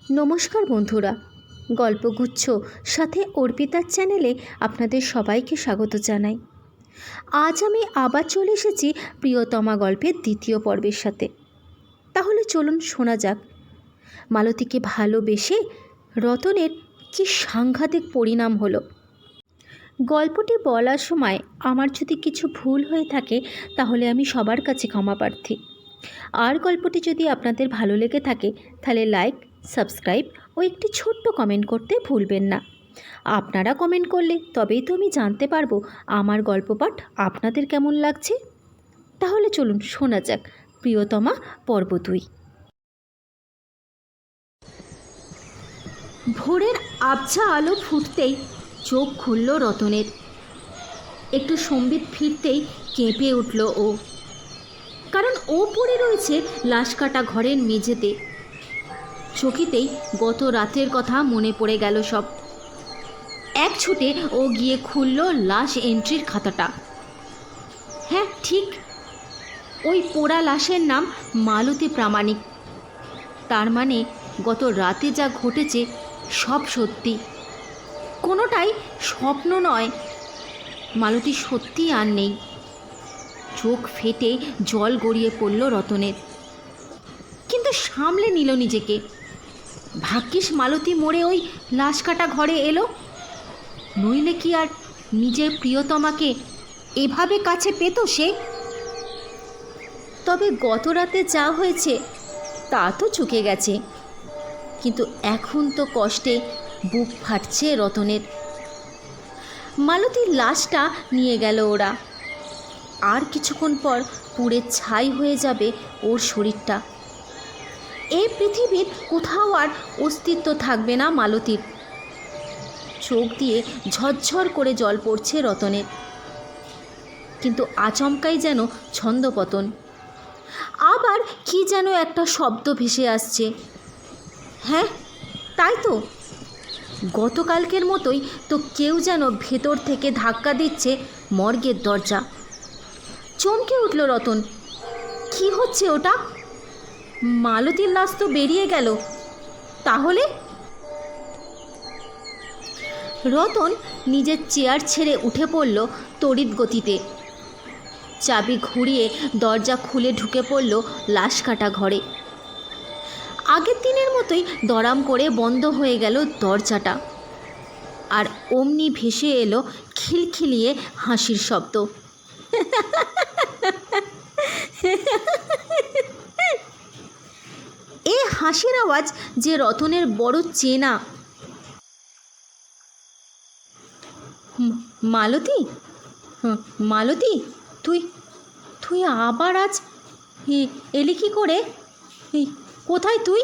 নমস্কার বন্ধুরা, গল্পগুচ্ছ সাথে অর্পিতার চ্যানেলে আপনাদের সবাইকে স্বাগত জানাই। আজ আমি আবার চলে এসেছি প্রিয়তমা গল্পের দ্বিতীয় পর্বের সাথে। তাহলে চলুন শোনা যাক মালতীকে ভালোবেসে রতনের কি সাংঘাতিক পরিণাম হলো। গল্পটি বলার সময় আমার যদি কিছু ভুল হয়ে থাকে তাহলে আমি সবার কাছে ক্ষমা প্রার্থী। আর গল্পটি যদি আপনাদের ভালো লেগে থাকে তাহলে লাইক, সাবস্ক্রাইব ও একটি ছোট্ট কমেন্ট করতে ভুলবেন না। আপনারা কমেন্ট করলে তবেই তো আমি জানতে পারবো আমার গল্প পাঠ আপনাদের কেমন লাগছে। তাহলে চলুন শোনা যাক প্রিয়তমা পর্ব 2। ভোরের আবছা আলো ফুটতেই চোখ খুলল রতনের। একটু সম্বিত ফিরতেই কেঁপে উঠল ও, কারণ ও পড়ে রয়েছে লাশ কাটা ঘরের মেঝেতে। চকিতেই গত রাতের কথা মনে পড়ে গেল সব। এক ছুটে ও গিয়ে খুলল লাশ এন্ট্রির খাতাটা। হ্যাঁ ঠিক, ওই পোড়া লাশের নাম মালতী প্রামাণিক। তার মানে গত রাতে যা ঘটেছে সব সত্যি, কোনোটাই স্বপ্ন নয়। মালতী সত্যি আর নেই। চোখ ফেটে জল গড়িয়ে পড়ল রতনের, কিন্তু সামলে নিল নিজেকে। ভাগ্যিস মালতী মরে ওই লাশ কাটা ঘরে এলো, নইলে কি আর নিজের প্রিয়তমাকে এভাবে কাছে পেত সে? তবে গত রাতে যা হয়েছে তা তো চুকে গেছে, কিন্তু এখন তো কষ্টে বুক ফাটছে রতনের। মালতীর লাশটা নিয়ে গেল ওরা। আর কিছুক্ষণ পর পুড়ে ছাই হয়ে যাবে ওর শরীরটা। এই পৃথিবীর কোথাও আর অস্তিত্ব থাকবে না মালতীর। চোখ দিয়ে ঝরঝর করে জল পড়ছে রতনের, কিন্তু আচমকাই যেন ছন্দপতন। আবার কি যেন একটা শব্দ ভেসে আসছে। হ্যাঁ তাই তো, গতকালকের মতোই তো কেউ যেন ভেতর থেকে ধাক্কা দিচ্ছে মর্গের দরজা। চমকে উঠল রতন। কি হচ্ছে ওটা? মালতীর লাশ তো বেরিয়ে গেল, তাহলে? রতন নিজের চেয়ার ছেড়ে উঠে পড়ল তড়িৎ গতিতে। চাবি ঘুরিয়ে দরজা খুলে ঢুকে পড়ল লাশ কাটা ঘরে। আগের দিনের মতোই দড়াম করে বন্ধ হয়ে গেল দরজাটা, আর অমনি ভেসে এলো খিলখিলিয়ে হাসির শব্দ। এ হাসির আওয়াজ যে রতনের বড় চেনা। মালতী, মালতী, তুই তুই আবার আজ এলি কি করে? কোথায় তুই?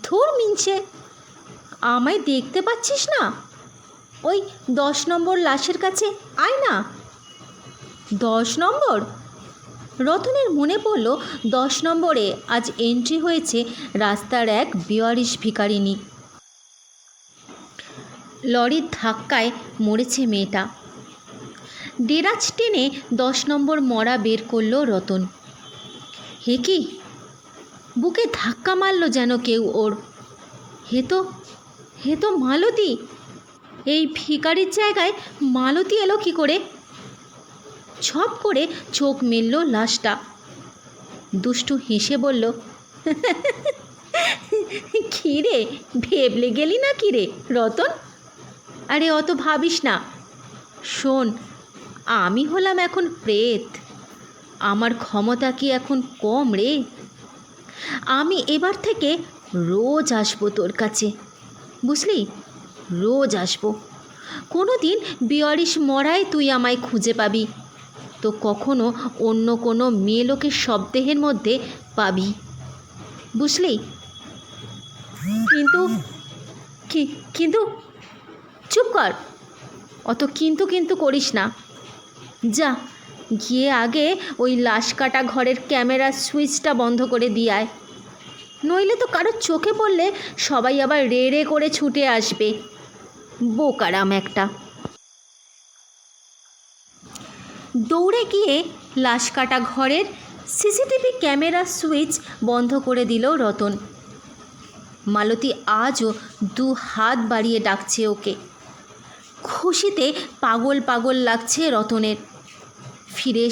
ধুর মিনছে, আমায় দেখতে পাচ্ছিস না? ওই 10 নম্বর লাশের কাছে আয় না। 10 নম্বর? রতনের মনে পড়ল 10 নম্বরে আজ এন্ট্রি হয়েছে রাস্তার এক বেওয়ারিশ ভিখারিনী। লরির ধাক্কায় মরেছে মেয়েটা। ডেরাজ টেনে 10 নম্বর মরা বের করল রতন। হে কি, বুকে ধাক্কা মারল যেন কেউ ওর। হে তো মালতী। এই ভিখারির জায়গায় মালতী এলো কি করে? ছপ করে চোখ মেলল লাশটা। দুষ্টু হেসে বলল, কিরে ভেবলে গেলি না কিরে রতন? আরে অত ভাবিস না। শোন, আমি হলাম এখন প্রেত। আমার ক্ষমতা কি এখন কম রে? আমি এবার থেকে রোজ আসবো তোর কাছে, বুঝলি? রোজ আসবো। কোনো দিন বেওয়ারিশ মরায় তুই আমায় খুঁজে পাবি, তো কখনো অন্য কোনো মেয়ে লোকের শবদেহের মধ্যে পাবি, বুঝলি? কিন্তু কিন্তু চুপ কর, অত কিন্তু করিস না। যা গিয়ে আগে ওই লাশ কাটা ঘরের ক্যামেরার সুইচটা বন্ধ করে দিয়ে আয়, নইলে তো কারোর চোখে পড়লে সবাই আবার রে রে করে ছুটে আসবে। বোকারাম একটা। দৌড়ে গিয়ে লাশ কাটা ঘরের সিসিটিভি ক্যামেরার সুইচ বন্ধ করে দিল রতন। মালতী আজও 2 হাত বাড়িয়ে ডাকছে ওকে। খুশিতে পাগল পাগল লাগছে রতনের। ফিরে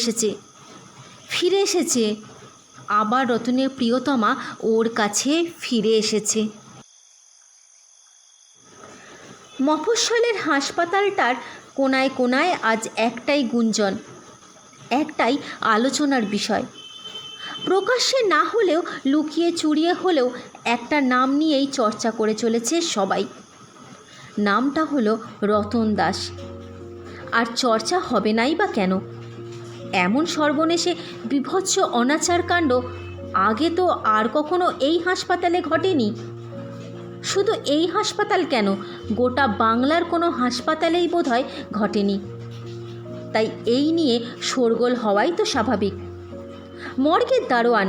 এসেছে, আবার রতনের প্রিয়তমা ওর কাছে ফিরে এসেছে। মফস্বলের হাসপাতালটার কোনায় কোনায় আজ একটাই গুঞ্জন, একটাই আলোচনার বিষয়। প্রকাশ্যে না হলেও লুকিয়ে চুরিয়ে হলেও একটা নাম নিয়েই চর্চা করে চলেছে সবাই। নামটা হলো রতন দাস। আর চর্চা হবে নাই বা কেন? এমন সর্বনেশে বীভৎস অনাচার কাণ্ড আগে তো আর কখনো এই হাসপাতালে ঘটেনি। শুধু এই হাসপাতাল কেন, গোটা বাংলার কোনো হাসপাতালেই বোধহয় ঘটেনি। তাই এই নিয়ে শোরগোল হওয়াই তো স্বাভাবিক। মর্গের দারোয়ান,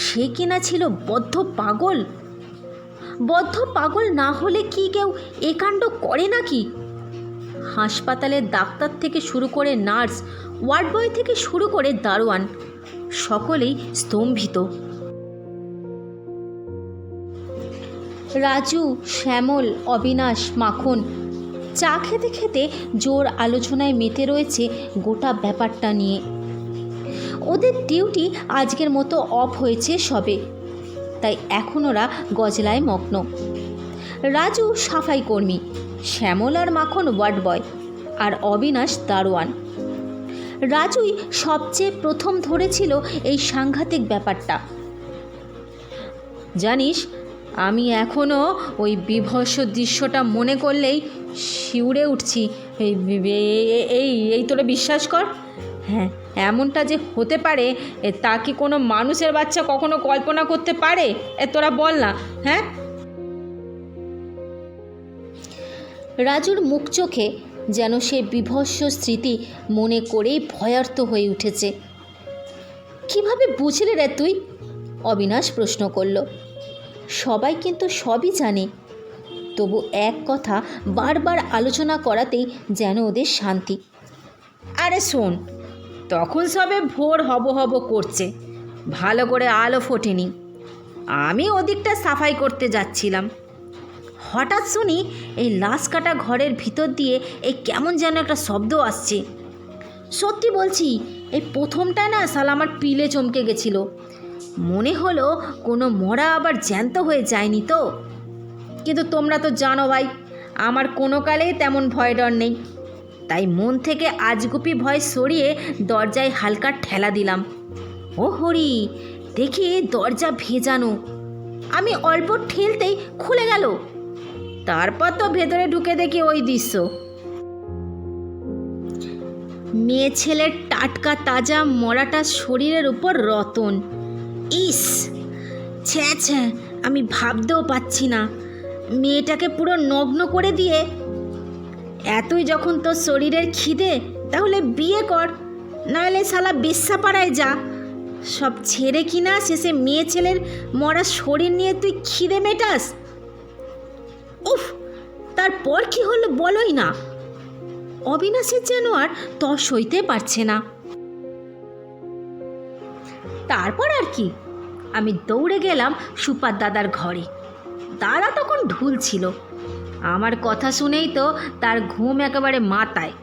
সে কিনা ছিল বদ্ধ পাগল না হলে কি কেউ এ কাণ্ড করে নাকি? হাসপাতালের ডাক্তার থেকে শুরু করে নার্স, ওয়ার্ড বয় থেকে শুরু করে দারোয়ান, সকলেই স্তম্ভিত। রাজু, শ্যামল, অবিনাশ, মাখন চা খেতে খেতে জোর আলোচনায় মেতে রয়েছে গোটা ব্যাপারটা নিয়ে। ওদের ডিউটি আজকের মতো অফ হয়েছে সবে, তাই এখন ওরা গজলায় মগ্ন। রাজু সাফাই কর্মী, শ্যামল আর মাখন ওয়ার্ড বয়, আর অবিনাশ দারোয়ান। রাজুই সবচেয়ে প্রথম ধরেছিল এই সাংঘাতিক ব্যাপারটা। জানিস, আমি এখনও ওই বীভৎস দৃশ্যটা মনে করলেই শিউরে উঠছি। এই তোরা বিশ্বাস কর, হ্যাঁ, এমনটা যে হতে পারে তা কি কোনো মানুষের বাচ্চা কখনো কল্পনা করতে পারে? তোরা বল না। হ্যাঁ, রাজুর মুখ চোখে যেন সে বীভৎস স্মৃতি মনে করেই ভয়ার্ত হয়ে উঠেছে। কিভাবে বুঝলি রে তুই? অবিনাশ প্রশ্ন করল। সবাই কিন্তু সবই জানে, তবু এক কথা বারবার আলোচনা করাতেই যেন ওদের শান্তি। আরে শোন, তখন সবে ভোর হব করছে, ভালো করে আলো ফোটেনি। আমি ওদিকটা সাফাই করতে যাচ্ছিলাম, হঠাৎ শুনি এই লাশ কাটা ঘরের ভিতর দিয়ে এই কেমন যেন একটা শব্দ আসছে। সত্যি বলছি, এই প্রথমটা না শালা আমার পিলে চমকে গেছিল। মনে হলো কোনো মরা আবার জ্যান্ত হয়ে যায়নি তো। কিন্তু তোমরা তো জানো ভাই, আমার কোনো কালেই তেমন ভয় ডর নেই, তাই মন থেকে আজগুপি ভয় সরিয়ে দরজায় হালকা ঠেলা দিলাম। ও হরি, দেখি দরজা ভেজানো। আমি অল্প ঠেলতেই খুলে গেল। তারপর তো ভেতরে ঢুকে দেখি ওই দৃশ্য। মেয়ে ছেলের টাটকা তাজা মরাটা শরীরের উপর রতন। ইস, ছ্যা, আমি ভাবতেও পাচ্ছি না। মেয়েটাকে পুরো নগ্ন করে দিয়ে, এতই যখন তোর শরীরের খিদে, তাহলে বিয়ে কর, নাহলে শালা বেশ্যাপাড়ায় যা। সব ছেড়ে কিনা শেষে মেয়ে ছেলের মরা শরীর নিয়ে তুই খিদে মেটাস। উফ, তারপর কি হলো বলোই না। অবিনাশের যেন আর তর সইতে পারছে না। তারপর আর কি, আমি দৌড়ে গেলাম সুপার দাদার ঘরে। দাদা তখন ঢুল ছিল। আমার কথা শুনেই তো তার ঘুম একেবারে মাথায়।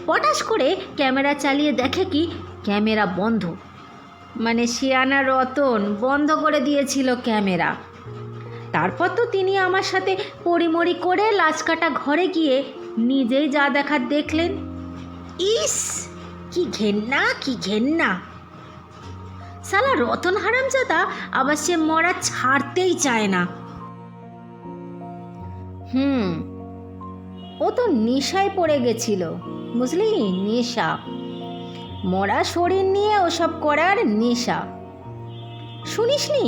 পটাশ করে ক্যামেরা চালিয়ে দেখে কি ক্যামেরা বন্ধ, মানে শিয়ানা রতন বন্ধ করে দিয়েছিল ক্যামেরা। তারপর তো তিনি আমার সাথে পরিমরি করে লাশ কাটা ঘরে গিয়ে নিজেই যা দেখার দেখলেন। ইস, কি ঘেন্না! শালা রতন হারামজাদা আবার সে মরা ছাড়তেই চায় না। ও তো নেশায় পড়ে গেছিল, বুঝলি, নেশা। মরা শরীর নিয়ে ওসব করার নেশা। শুনিসনি,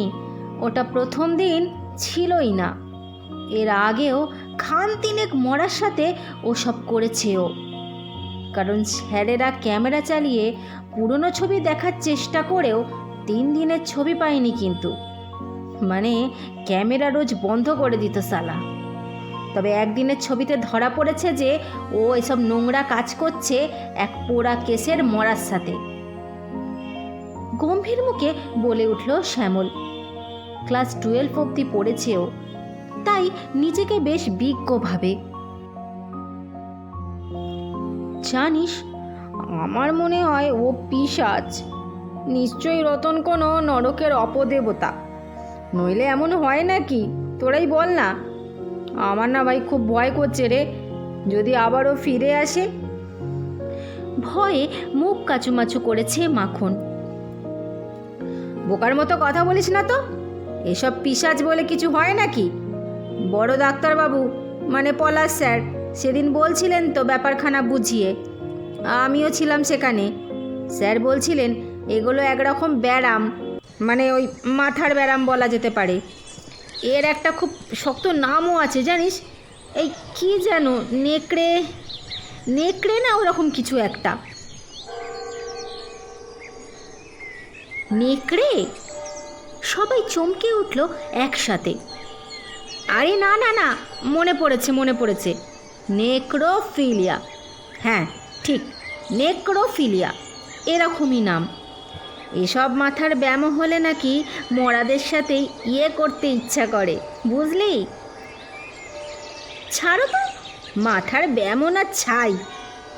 ওটা প্রথম দিন ছিলই না, এর আগেও খান তিনেক মরার সাথে ওসব করেছে ও। কারণ স্যারেরা ক্যামেরা চালিয়ে পুরনো ছবি দেখার চেষ্টা করেও 3 দিনের ছবি পায়নি, কিন্তু মানে ক্যামেরা রোজ বন্ধ করে দিত শালা। তবে একদিনের ছবিতে ধরা পড়েছে যে ও এসব নোংরা কাজ করছে এক পোড়া কেসের মরার সাথে। গম্ভীর মুখে বলে উঠল শ্যামল। ক্লাস 12 অবধি পড়েছেও, তাই নিজেকে বেশ বিজ্ঞ ভাবে। জানিস, আমার মনে হয় ও পিশাচ। নিশ্চয়ই রতন কোনো নরকের অপদেবতা, নইলে এমন হয় নাকি? তোরাই বল না। আমার না ভাই খুব ভয় করছে রে, যদি আবারও ফিরে আসে। ভয়ে মুখ কাচুমাচু করেছে মাখন। বোকার মতো কথা বলিস না তো, এসব পিশাচ বলে কিছু হয় নাকি? বড় ডাক্তারবাবু মানে পলাশ স্যার সেদিন বলছিলেন তো ব্যাপারখানা বুঝিয়ে, আমিও ছিলাম সেখানে। স্যার বলছিলেন এগুলো একরকম ব্যারাম, মানে ওই মাথার ব্যারাম বলা যেতে পারে। এর একটা খুব শক্ত নামও আছে জানিস, এই কি যেন নেকড়ে নেকড়ে না ওরকম কিছু একটা। নেকড়ে? সবাই চমকে উঠল একসাথে। আরে না না না, মনে পড়েছে, নেক্রোফিলিয়া। হ্যাঁ ঠিক, নেক্রোফিলিয়া এরকমই নাম। এসব মাথার ব্যায়াম হলে নাকি মরাদের সাথে করতে ইচ্ছা করে, বুঝলি? ছাড়ো তো, মাথার ব্যায়ামও না ছাই।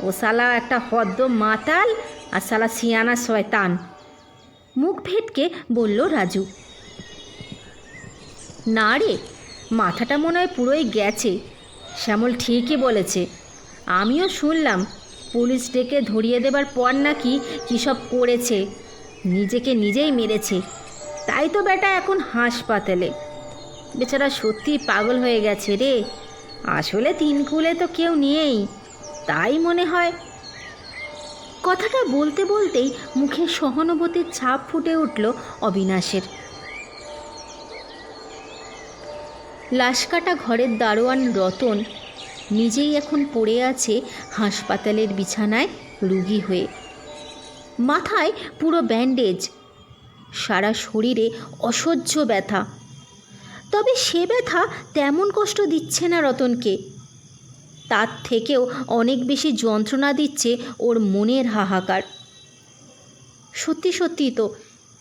ও শালা একটা হদ্দ মাতাল আর শালা সিয়ানা শয়তান, মুখ ভেটকে বলল রাজু। না রে, মাথাটা মনে হয় পুরোই গেছে। শ্যামল ঠিকই বলেছে, আমিও শুনলাম পুলিশ ডেকে ধরিয়ে দেবার পর নাকি কী সব করেছে, নিজেকে নিজেই মেরেছে। তাই তো বেটা এখন হাসপাতালে। বেচারা সত্যি পাগল হয়ে গেছে রে। আসলে তিন কুলে তো কেউ নেই, তাই মনে হয়। কথাটা বলতে বলতেই মুখে সহানুভূতির ছাপ ফুটে উঠল অবিনাশের। লাশকাটা ঘরের দারোয়ান রতন নিজেই এখন পড়ে আছে হাসপাতালের বিছানায় রুগী হয়ে। মাথায় পুরো ব্যান্ডেজ, সারা শরীরে অসহ্য ব্যথা। তবে সে ব্যথা তেমন কষ্ট দিচ্ছে না রতনকে, তার থেকেও অনেক বেশি যন্ত্রণা দিচ্ছে ওর মনের হাহাকার। সত্যি সত্যি তো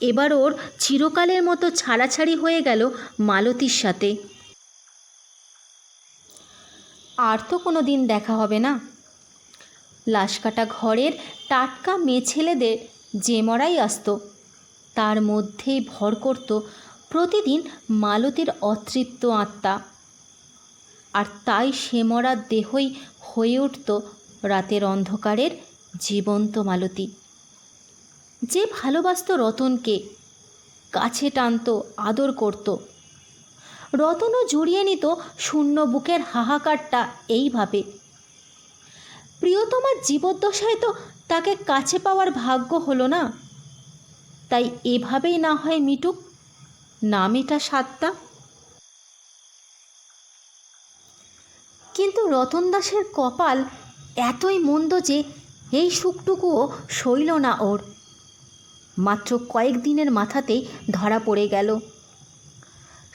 এবার ওর চিরকালের মতো ছাড়াছাড়ি হয়ে গেল মালতীর সাথে। আর তো কোনো দিন দেখা হবে না। লাশকাটা ঘরের টাটকা মেয়ে ছেলেদের যে মরাই আসতো, তার মধ্যেই ভর করত প্রতিদিন মালতীর অতৃপ্ত আত্মা। আর তাই সে মরার দেহই হয়ে উঠত রাতের অন্ধকারের জীবন্ত মালতী, যে ভালোবাসত রতনকে, কাছে টানত, আদর করত। রতনও জড়িয়ে নিত শূন্য বুকের হাহাকারটা এইভাবে। প্রিয়তমার জীবদ্দশায় তো তাকে কাছে পাওয়ার ভাগ্য হলো না, তাই এভাবেই না হয় মিটুক, না মেটা সাতটা। কিন্তু রতন দাসের কপাল এতই মন্দ যে এই সুখটুকুও সইল না ওর। মাত্র কয়েকদিনের মাথাতেই ধরা পড়ে গেল।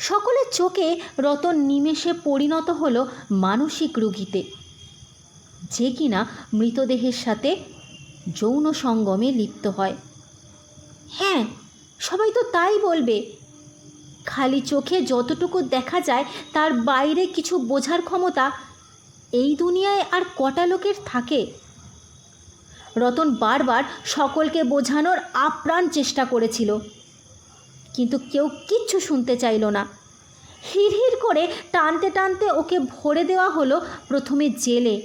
সকলের চোখে রতন নিমেষে পরিণত হলো মানসিক রোগীতে, যে কিনা মৃতদেহের সাথে যৌন সঙ্গমে লিপ্ত হয়। হ্যাঁ, সবাই তো তাই বলবে। খালি চোখে যতটুকু দেখা যায় তার বাইরে কিছু বোঝার ক্ষমতা এই দুনিয়ায় আর কটা লোকের থাকে? রতন বারবার সকলকে বোঝানোর আপ্রাণ চেষ্টা করেছিল, কিন্তু কেউ কিচ্ছু শুনতে চাইল না। হিড়হিড় করে টানতে টানতে ওকে ভরে দেওয়া হলো প্রথমে জেলে,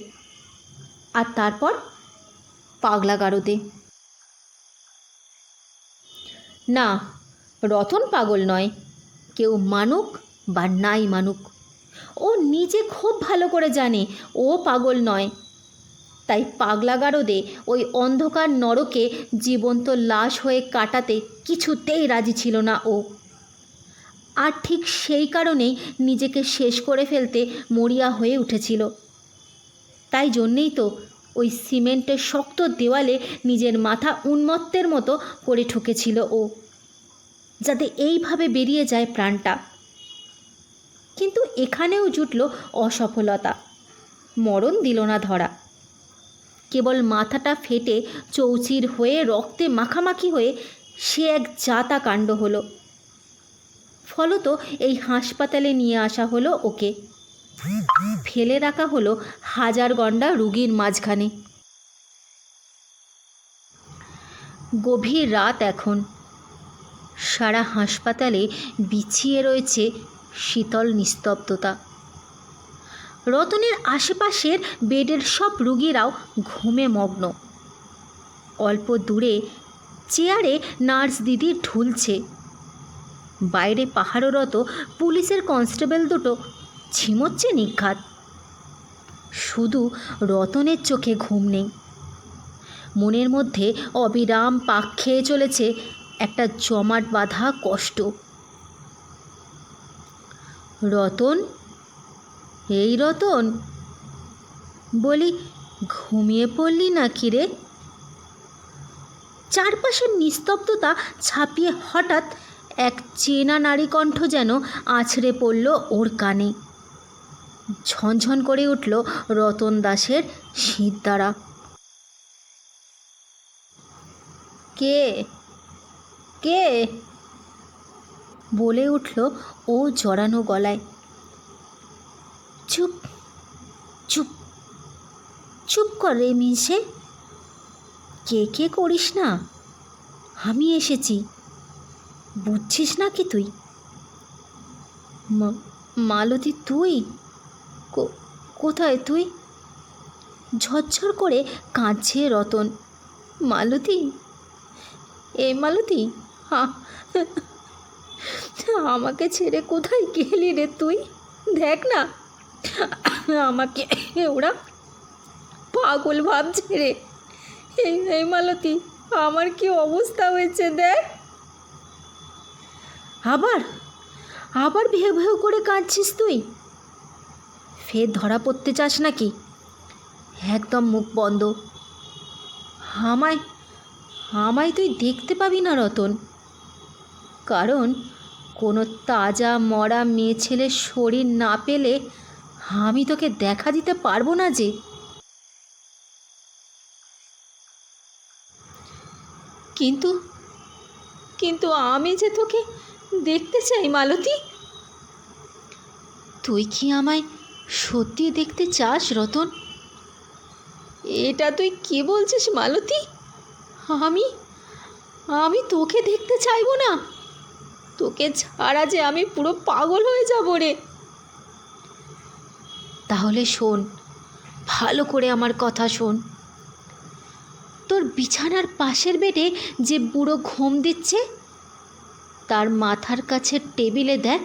আর তারপর পাগলাগারদে। না, রতন পাগল নয়, কেউ মানুক বা নাই মানুক, ও নিজে খুব ভালো করে জানে ও পাগল নয়। তাই পাগলাগারদে ওই অন্ধকার নরকে জীবন্ত লাশ হয়ে কাটাতে কিছুতেই রাজি ছিল না ও। আর ঠিক সেই কারণেই নিজেকে শেষ করে ফেলতে মরিয়া হয়ে উঠেছিল। তাই জন্যেই তো ওই সিমেন্টের শক্ত দেওয়ালে নিজের মাথা উন্মত্তের মতো করে ঠুকেছিল ও, যাতে এইভাবে বেরিয়ে যায় প্রাণটা। কিন্তু এখানেও জুটল অসফলতা, মরণ দিল না ধরা। কেবল মাথাটা ফেটে চৌচির হয়ে রক্তে মাখামাখি হয়ে সে এক জাতা কাণ্ড হলো। ফলত এই হাসপাতালে নিয়ে আসা হলো ওকে। ফেলে রাখা হলো হাজার গন্ডা রুগীর মাঝখানে। গভীর রাত এখন। সারা হাসপাতালে বিছিয়ে রয়েছে শীতল নিস্তব্ধতা। রতনের আশেপাশের বেডের সব রুগীরাও ঘুমে মগ্ন। অল্প দূরে চেয়ারে নার্স দিদি ঢুলছে। বাইরে পাহারারত পুলিশের কনস্টেবল দুটো ঝিমোচ্ছে নিঘাত। শুধু রতনের চোখে ঘুম নেই। মনের মধ্যে অবিরাম পাক খেয়ে চলেছে একটা জমাট বাঁধা কষ্ট। রতন, এই রতন, বলি ঘুমিয়ে পড়লি নাকি রে? চারপাশের নিস্তব্ধতা ছাপিয়ে হঠাৎ এক চেনা নারী কণ্ঠ যেন আছড়ে পড়ল ওর কানে। ঝনঝন করে উঠল রতন দাসের শিরদাঁড়া। কে কে বলে উঠল ও জড়ানো গলায়। চুপ চুপ চুপ কর রে মিশে, কে কে করিস না, আমি এসেছি, বুঝছিস না কি তুই? মালতী, তুই কোথায় তুই? ঝরঝর করে কাঁদছে রতন। মালতী, এ মালতী, আমাকে ছেড়ে কোথায় গেলি রে তুই? দেখ না, আমাকে ওরা পাগল ভাবছে রে। এই মালতী, আমার কি অবস্থা হয়েছে দেখ। আবার আবার ভেউ ভেউ করে কাঁদছিস তুই? ফের ধরা পড়তে চাস নাকি? একদম মুখ বন্ধ। আমায় তুই দেখতে পাবি না রতন, কারণ কোনো তাজা মরা মেয়ে ছেলের শরীর না পেলে আমি তোকে দেখা দিতে পারবো না যে। কিন্তু কিন্তু আমি যে তোকে দেখতে চাই মালতী। তুই কি আমায় সত্যি দেখতে চাস রতন? এটা তুই কি বলছিস মালতী? আমি তোকে দেখতে চাইবো না? তোকে ছাড়া যে আমি পুরো পাগল হয়ে যাব রে। তাহলে শোন, ভালো করে আমার কথা শোন। তোর বিছানার পাশের বেডে যে বুড়ো ঘুম দিচ্ছে, তার মাথার কাছে টেবিলে দেখ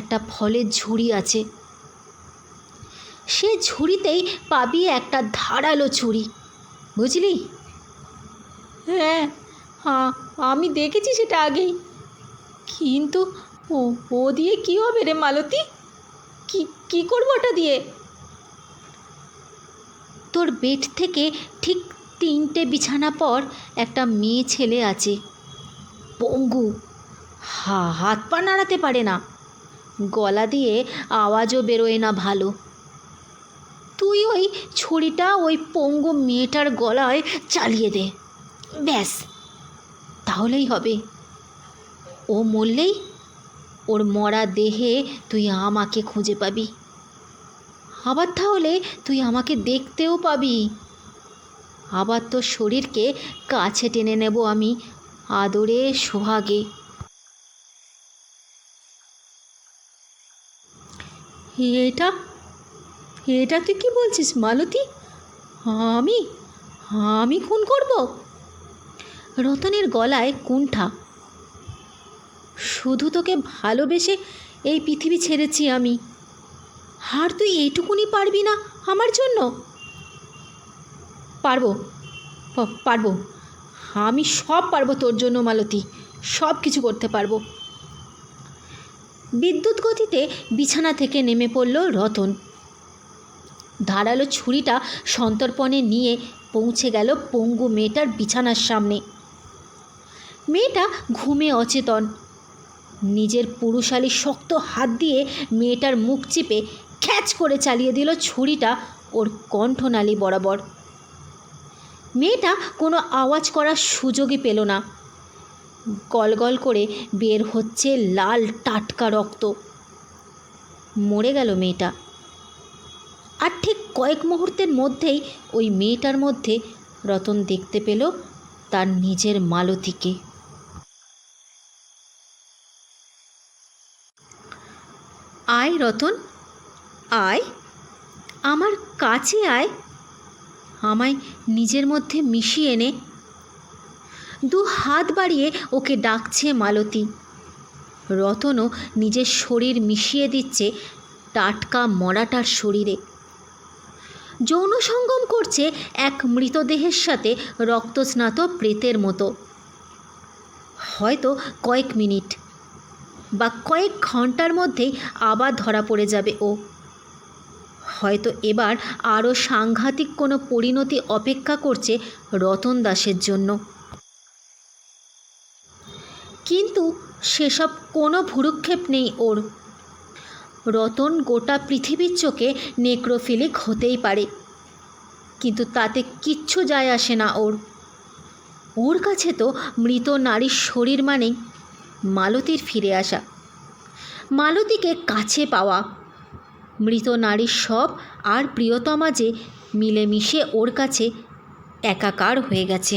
একটা ফলের ঝুড়ি আছে। সে ঝুড়িতেই পাবি একটা ধারালো ছুরি, বুঝলি? হ্যাঁ, আমি দেখেছি সেটা আগেই, কিন্তু ও দিয়ে কী হবে রে মালতী? কি করবো ওটা দিয়ে? তোর বেড থেকে ঠিক 3টে বিছানা পর একটা মেয়ে ছেলে আছে, পঙ্গু, হাত পা নাড়াতে পারে না, গলা দিয়ে আওয়াজও বেরোয় না ভালো। তুই ওই ছুরিটা ওই পঙ্গু মেয়েটার গলায় চালিয়ে দে, ব্যাস, তাহলেই হবে। ও মরলেই ওর মরা দেহে তুই আমাকে খুঁজে পাবি। আবার তাহলে তুই আমাকে দেখতেও পাবি। আবার তোর শরীরকে কাছে টেনে নেব আমি আদরে সোহাগে। এটা তুই কি বলছিস মালতী? আমি খুন করব? রতনের গলায় কুণ্ঠা। শুধু তোকে ভালোবেসে এই পৃথিবী ছেড়েছি আমি, আর তুই এইটুকুনি পারবি না আমার জন্য? পারবো, আমি সব পারবো তোর জন্য মালতী, সব কিছু করতে পারবো। বিদ্যুৎ গতিতে বিছানা থেকে নেমে পড়ল রতন। ধারালো ছুরিটা সন্তর্পণে নিয়ে পৌঁছে গেল পঙ্গু মেয়েটার বিছানার সামনে। মেয়েটা ঘুমে অচেতন। নিজের পুরুষালী শক্ত হাত দিয়ে মেয়েটার মুখ চিপে খ্যাচ করে চালিয়ে দিল ছুরিটা ওর কণ্ঠনালী বরাবর। মেয়েটা কোনো আওয়াজ করার সুযোগই পেল না। গলগল করে বের হচ্ছে লাল টাটকা রক্ত। মরে গেল মেয়েটা। আর ঠিক কয়েক মুহূর্তের মধ্যেই ওই মেয়েটার মধ্যে রতন দেখতে পেল তার নিজের মালতীকে। আয় রতন, আয়, আমার কাছে আয়, আমায় নিজের মধ্যে মিশিয়ে নে। দু হাত বাড়িয়ে ওকে ডাকছে মালতী। রতনও নিজের শরীর মিশিয়ে দিচ্ছে টাটকা মরাটার শরীরে। যৌন সঙ্গম করছে এক মৃতদেহের সাথে রক্তস্নাত প্রেতের মতো। হয়তো কয়েক মিনিট বা কয়েক ঘন্টার মধ্যেই আবার ধরা পড়ে যাবে ও। হয়তো এবার আরও সাংঘাতিক কোনো পরিণতি অপেক্ষা করছে রতন দাসের জন্য। কিন্তু সেসব কোনো ভ্রুক্ষেপ নেই ওর। রতন গোটা পৃথিবীর চোখে নেক্রোফিলিক হতেই পারে, কিন্তু তাতে কিচ্ছু যায় আসে না ওর। ওর কাছে তো মৃত নারীর শরীর মানেই মালতীর ফিরে আসা, মালতীকে কাছে পাওয়া। মৃত নারীর সব আর প্রিয়তমা যে মিলেমিশে ওর কাছে একাকার হয়ে গেছে।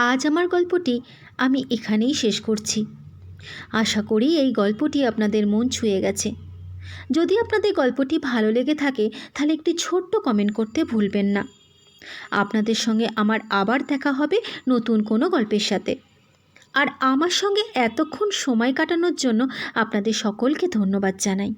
আজ আমার গল্পটি আমি এখানেই শেষ করছি। আশা করি এই গল্পটি আপনাদের মন ছুঁয়ে গেছে। যদি আপনাদের গল্পটি ভালো লেগে থাকে তাহলে একটি ছোট্ট কমেন্ট করতে ভুলবেন না। আপনাদের সঙ্গে আমার আবার দেখা হবে নতুন কোনো গল্পের সাথে। আর আমার সঙ্গে এতক্ষণ সময় কাটানোর জন্য আপনাদের সকলকে ধন্যবাদ জানাই।